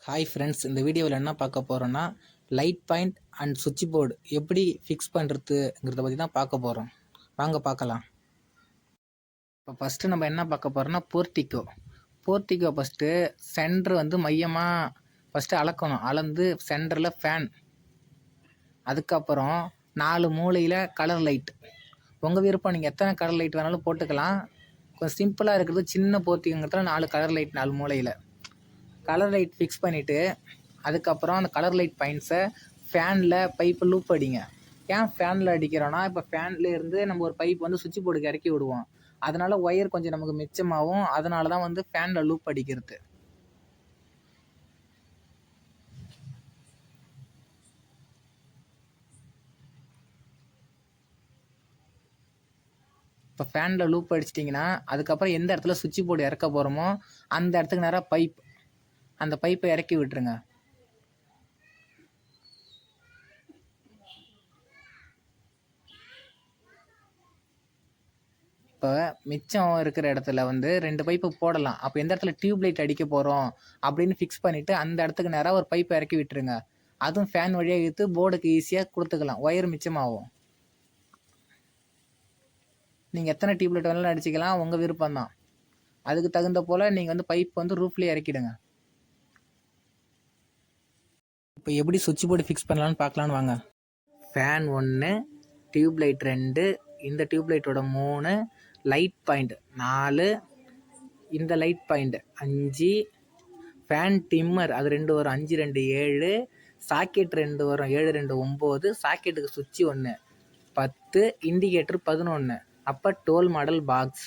Hi friends, இந்த வீடியோவில் என்ன பார்க்க போகிறோன்னா லைட் பாயிண்ட் அண்ட் சுவிட்ச் போர்டு எப்படி ஃபிக்ஸ் பண்ணுறதுங்கிறத பற்றி தான் பார்க்க போகிறோம். வாங்க பார்க்கலாம். இப்போ ஃபஸ்ட்டு நம்ம என்ன பார்க்க போகிறோன்னா போர்ட்டிகோ ஃபஸ்ட்டு சென்டர் மையமாக ஃபஸ்ட்டு அளக்கணும். அளந்து சென்டரில் ஃபேன், அதுக்கப்புறம் 4 மூலையில் கலர் லைட். உங்கள் விருப்பம், நீங்கள் எத்தனை கலர் லைட் வேணாலும் போட்டுக்கலாம். கொஞ்சம் சிம்பிளாக இருக்கிறது சின்ன போர்ட்டிகோங்கிறதுல 4 கலர் லைட் 4 மூலையில் கலர் லைட் ஃபிக்ஸ் பண்ணிவிட்டு, அதுக்கப்புறம் அந்த கலர் லைட் பாயிண்ட்ஸை ஃபேனில் பைப்பு லூப் அடிங்க. ஏன் ஃபேனில் அடிக்கிறோன்னா, இப்போ ஃபேனில் இருந்து நம்ம ஒரு பைப் சுவிட்ச் போர்டுக்கு இறக்கி விடுவோம். அதனால் ஒயர் கொஞ்சம் நமக்கு மிச்சமாகும். அதனால தான் ஃபேனில் லூப் அடிக்கிறது. இப்போ ஃபேனில் லூப் அடிச்சிட்டிங்கன்னா, அதுக்கப்புறம் எந்த இடத்துல சுவிட்ச் போர்டு இறக்க போகிறோமோ அந்த இடத்துக்கு நேராக அந்த பைப்பை இறக்கி விட்டுருங்க. இப்போ மிச்சம் இருக்கிற இடத்துல 2 பைப்பு போடலாம். அப்போ எந்த இடத்துல டியூப் லைட் அடிக்க போகிறோம் அப்படின்னு ஃபிக்ஸ் பண்ணிவிட்டு அந்த இடத்துக்கு நேராக ஒரு பைப்பை இறக்கி விட்டுருங்க. அதுவும் ஃபேன் வழியாக இழுத்து போர்டுக்கு ஈஸியாக கொடுத்துக்கலாம். ஒயர் மிச்சமாகும். நீங்கள் எத்தனை டியூப் லைட் வேணாலும் அடிச்சிக்கலாம், உங்கள் விருப்பம்தான். அதுக்கு தகுந்த போல் நீங்கள் பைப் ரூஃப்லேயே இறக்கிடுங்க. இப்போ எப்படி சுவிட்ச் போர்டு ஃபிக்ஸ் பண்ணலான்னு பார்க்கலான்னு வாங்க. ஃபேன் 1, டியூப் லைட் 2, இந்த டியூப் லைட்டோட 3, லைட் பாயிண்ட் 4, இந்த லைட் பாயிண்ட் 5, ஃபேன் டிம்மர் அது 2 வரும், 5 2 7, சாக்கெட் 2 வரும், 7 2 9, சாக்கெட்டுக்கு சுவிட்ச் 1 10, இண்டிகேட்டர் 11. அப்போ 12 மாடல் பாக்ஸ்.